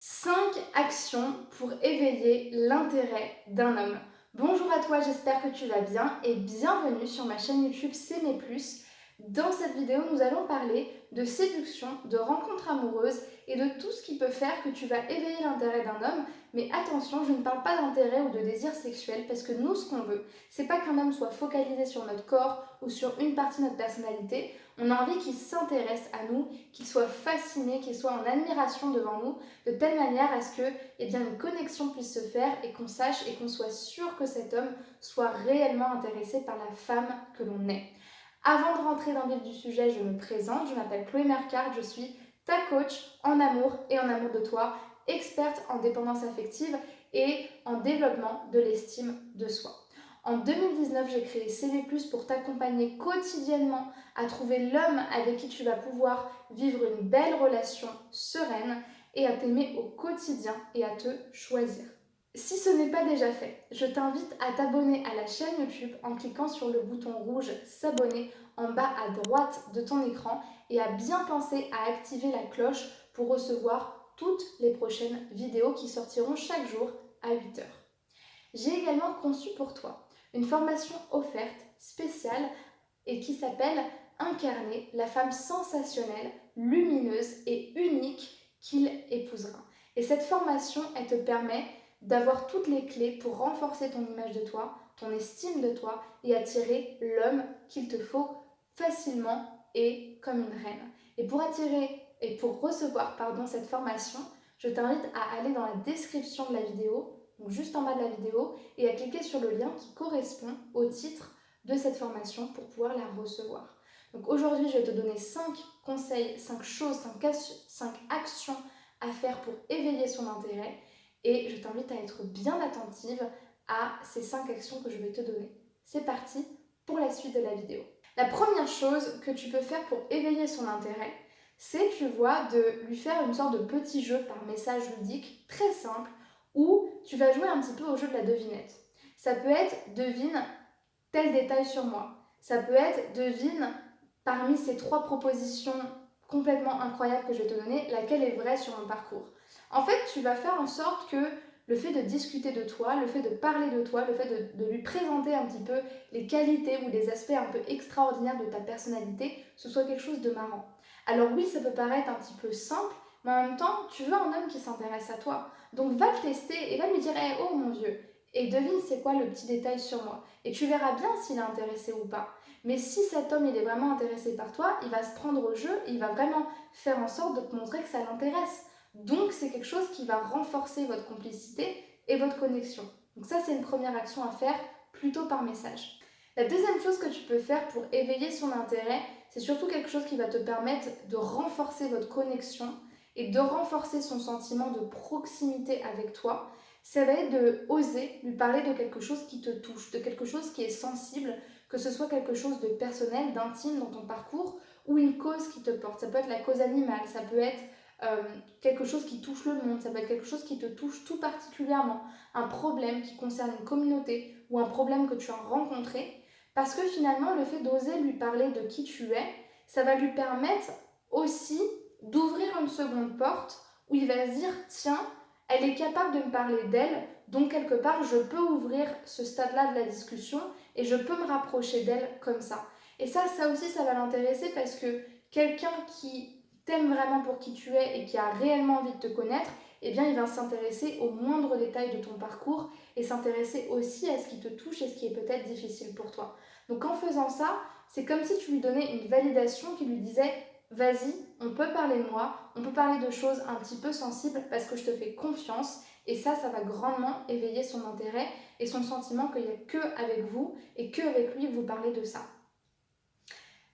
5 actions pour éveiller l'intérêt d'un homme. Bonjour à toi, j'espère que tu vas bien et bienvenue sur ma chaîne YouTube S'aimer plus. Dans cette vidéo, nous allons parler de séduction, de rencontres amoureuses et de tout ce qui peut faire que tu vas éveiller l'intérêt d'un homme. Mais attention, je ne parle pas d'intérêt ou de désir sexuel parce que nous, ce qu'on veut, c'est pas qu'un homme soit focalisé sur notre corps ou sur une partie de notre personnalité. On a envie qu'il s'intéresse à nous, qu'il soit fasciné, qu'il soit en admiration devant nous de telle manière à ce que une connexion puisse se faire et qu'on sache et qu'on soit sûr que cet homme soit réellement intéressé par la femme que l'on est. Avant de rentrer dans le vif du sujet, je me présente, je m'appelle Chloé Mercard, je suis ta coach en amour et en amour de toi, experte en dépendance affective et en développement de l'estime de soi. En 2019, j'ai créé CV+, pour t'accompagner quotidiennement à trouver l'homme avec qui tu vas pouvoir vivre une belle relation sereine et à t'aimer au quotidien et à te choisir. Si ce n'est pas déjà fait, je t'invite à t'abonner à la chaîne YouTube en cliquant sur le bouton rouge s'abonner en bas à droite de ton écran et à bien penser à activer la cloche pour recevoir toutes les prochaines vidéos qui sortiront chaque jour à 8 heures. J'ai également conçu pour toi une formation offerte spéciale et qui s'appelle Incarner la femme sensationnelle, lumineuse et unique qu'il épousera. Et cette formation, elle te permet d'avoir toutes les clés pour renforcer ton image de toi, ton estime de toi et attirer l'homme qu'il te faut facilement et comme une reine. Et pour attirer et pour recevoir cette formation, je t'invite à aller dans la description de la vidéo, donc juste en bas de la vidéo, et à cliquer sur le lien qui correspond au titre de cette formation pour pouvoir la recevoir. Donc aujourd'hui, je vais te donner 5 conseils, 5 choses, 5 actions à faire pour éveiller son intérêt et je t'invite à être bien attentive à ces 5 actions que je vais te donner. C'est parti pour la suite de la vidéo. La première chose que tu peux faire pour éveiller son intérêt, c'est, tu vois, de lui faire une sorte de petit jeu par message ludique très simple où tu vas jouer un petit peu au jeu de la devinette. Ça peut être devine tel détail sur moi. Ça peut être devine parmi ces 3 propositions complètement incroyables que je vais te donner, laquelle est vraie sur mon parcours. En fait, tu vas faire en sorte que le fait de discuter de toi, le fait de parler de toi, le fait de lui présenter un petit peu les qualités ou les aspects un peu extraordinaires de ta personnalité, ce soit quelque chose de marrant. Alors oui, ça peut paraître un petit peu simple, mais en même temps, tu veux un homme qui s'intéresse à toi. Donc va le tester et va lui dire hey, « Oh mon vieux, et devine c'est quoi le petit détail sur moi ?» Et tu verras bien s'il est intéressé ou pas. Mais si cet homme il est vraiment intéressé par toi, il va se prendre au jeu et il va vraiment faire en sorte de te montrer que ça l'intéresse. Donc c'est quelque chose qui va renforcer votre complicité et votre connexion. Donc ça c'est une première action à faire plutôt par message. La deuxième chose que tu peux faire pour éveiller son intérêt, c'est surtout quelque chose qui va te permettre de renforcer votre connexion et de renforcer son sentiment de proximité avec toi. Ça va être de oser lui parler de quelque chose qui te touche, de quelque chose qui est sensible, que ce soit quelque chose de personnel, d'intime dans ton parcours ou une cause qui te porte. Ça peut être la cause animale, ça peut être quelque chose qui touche le monde, ça peut être quelque chose qui te touche tout particulièrement, un problème qui concerne une communauté ou un problème que tu as rencontré, parce que finalement le fait d'oser lui parler de qui tu es, ça va lui permettre aussi d'ouvrir une seconde porte où il va se dire tiens, elle est capable de me parler d'elle, donc quelque part je peux ouvrir ce stade-là de la discussion et je peux me rapprocher d'elle comme ça. Et ça aussi ça va l'intéresser parce que quelqu'un qui t'aime vraiment pour qui tu es et qui a réellement envie de te connaître, eh bien il va s'intéresser aux moindres détails de ton parcours et s'intéresser aussi à ce qui te touche et ce qui est peut-être difficile pour toi. Donc en faisant ça, c'est comme si tu lui donnais une validation qui lui disait vas-y, on peut parler de moi, on peut parler de choses un petit peu sensibles parce que je te fais confiance et ça va grandement éveiller son intérêt et son sentiment qu'il n'y a que avec vous et que avec lui vous parlez de ça.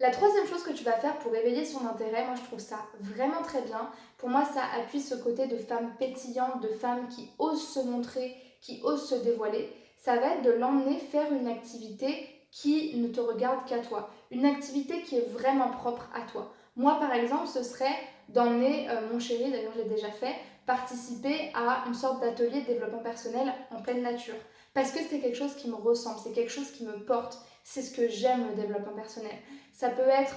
La troisième chose que tu vas faire pour éveiller son intérêt, moi je trouve ça vraiment très bien. Pour moi, ça appuie ce côté de femme pétillante, de femme qui ose se montrer, qui ose se dévoiler. Ça va être de l'emmener faire une activité qui ne te regarde qu'à toi. Une activité qui est vraiment propre à toi. Moi, par exemple, ce serait d'emmener mon chéri, d'ailleurs je l'ai déjà fait, participer à une sorte d'atelier de développement personnel en pleine nature. Parce que c'est quelque chose qui me ressemble, c'est quelque chose qui me porte. C'est ce que j'aime, le développement personnel. Ça peut être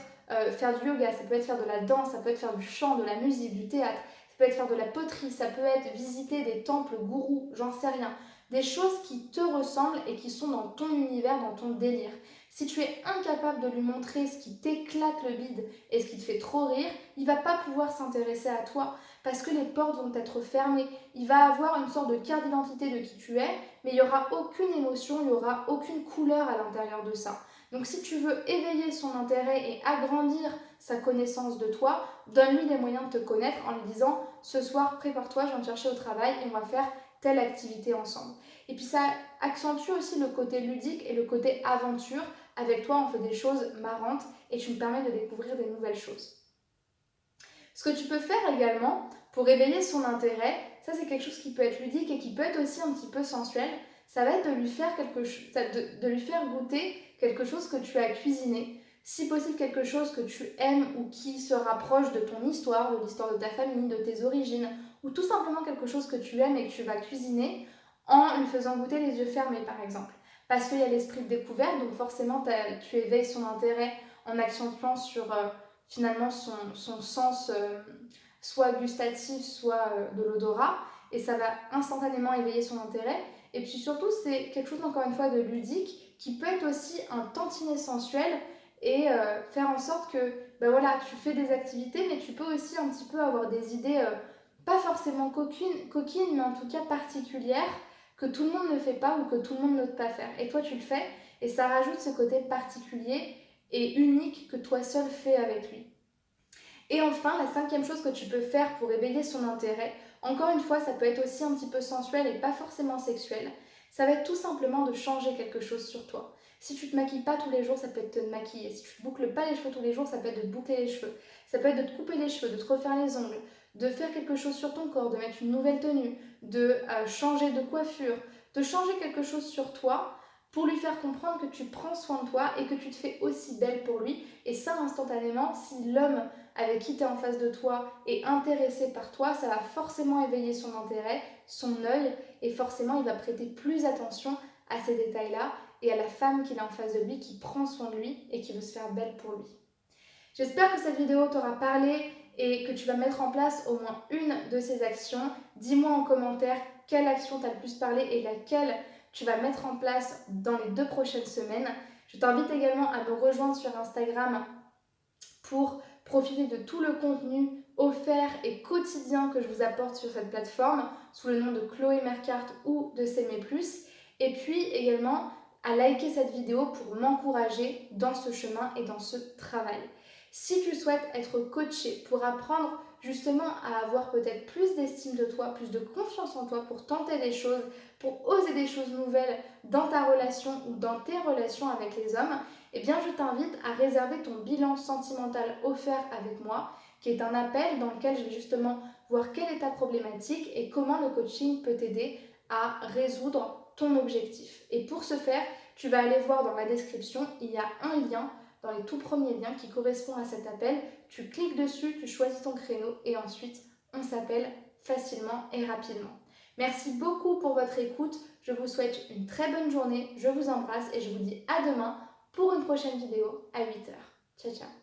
faire du yoga, ça peut être faire de la danse, ça peut être faire du chant, de la musique, du théâtre. peut être faire de la poterie, ça peut être visiter des temples gourous, j'en sais rien. Des choses qui te ressemblent et qui sont dans ton univers, dans ton délire. Si tu es incapable de lui montrer ce qui t'éclate le bide et ce qui te fait trop rire, il va pas pouvoir s'intéresser à toi parce que les portes vont être fermées. Il va avoir une sorte de carte d'identité de qui tu es, mais il n'y aura aucune émotion, il n'y aura aucune couleur à l'intérieur de ça. Donc si tu veux éveiller son intérêt et agrandir sa connaissance de toi, donne-lui les moyens de te connaître en lui disant « Ce soir, prépare-toi, je viens te chercher au travail et on va faire telle activité ensemble. » Et puis ça accentue aussi le côté ludique et le côté aventure. Avec toi, on fait des choses marrantes et tu me permets de découvrir des nouvelles choses. Ce que tu peux faire également pour éveiller son intérêt, ça c'est quelque chose qui peut être ludique et qui peut être aussi un petit peu sensuel, ça va être de lui faire, de lui faire goûter quelque chose que tu as cuisiné, si possible quelque chose que tu aimes ou qui se rapproche de ton histoire, de l'histoire de ta famille, de tes origines, ou tout simplement quelque chose que tu aimes et que tu vas cuisiner en lui faisant goûter les yeux fermés par exemple. Parce qu'il y a l'esprit de découverte, donc forcément tu éveilles son intérêt en accentuant sur finalement son sens soit gustatif, soit de l'odorat, et ça va instantanément éveiller son intérêt. Et puis surtout, c'est quelque chose encore une fois de ludique qui peut être aussi un tantinet sensuel et faire en sorte que ben voilà, tu fais des activités, mais tu peux aussi un petit peu avoir des idées pas forcément coquines, mais en tout cas particulières, que tout le monde ne fait pas ou que tout le monde n'ose pas faire. Et toi, tu le fais, et ça rajoute ce côté particulier et unique que toi seul fais avec lui. Et enfin, la cinquième chose que tu peux faire pour éveiller son intérêt, encore une fois, ça peut être aussi un petit peu sensuel et pas forcément sexuel, ça va être tout simplement de changer quelque chose sur toi. Si tu te maquilles pas tous les jours, ça peut être de te maquiller. Si tu te boucles pas les cheveux tous les jours, ça peut être de te boucler les cheveux. Ça peut être de te couper les cheveux, de te refaire les ongles, de faire quelque chose sur ton corps, de mettre une nouvelle tenue, de changer de coiffure, de changer quelque chose sur toi pour lui faire comprendre que tu prends soin de toi et que tu te fais aussi belle pour lui. Et ça, instantanément, si l'homme avec qui tu es en face de toi est intéressé par toi, ça va forcément éveiller son intérêt, son œil, et forcément il va prêter plus attention à ces détails-là et à la femme qu'il a en face de lui, qui prend soin de lui et qui veut se faire belle pour lui. J'espère que cette vidéo t'aura parlé et que tu vas mettre en place au moins une de ces actions. Dis-moi en commentaire quelle action t'a le plus parlé et laquelle tu vas mettre en place dans les 2 prochaines semaines. Je t'invite également à me rejoindre sur Instagram pour profiter de tout le contenu offert et quotidien que je vous apporte sur cette plateforme sous le nom de Chloé Mercart ou de S'aimer plus. Et puis également à liker cette vidéo pour m'encourager dans ce chemin et dans ce travail. Si tu souhaites être coaché pour apprendre justement à avoir peut-être plus d'estime de toi, plus de confiance en toi pour tenter des choses, pour oser des choses nouvelles dans ta relation ou dans tes relations avec les hommes, eh bien je t'invite à réserver ton bilan sentimental offert avec moi, qui est un appel dans lequel je vais justement voir quelle est ta problématique et comment le coaching peut t'aider à résoudre ton objectif. Et pour ce faire, tu vas aller voir dans la description, il y a un lien dans les tout premiers liens qui correspond à cet appel. Tu cliques dessus, tu choisis ton créneau et ensuite on s'appelle facilement et rapidement. Merci beaucoup pour votre écoute, je vous souhaite une très bonne journée, je vous embrasse et je vous dis à demain pour une prochaine vidéo à 8h. Ciao ciao.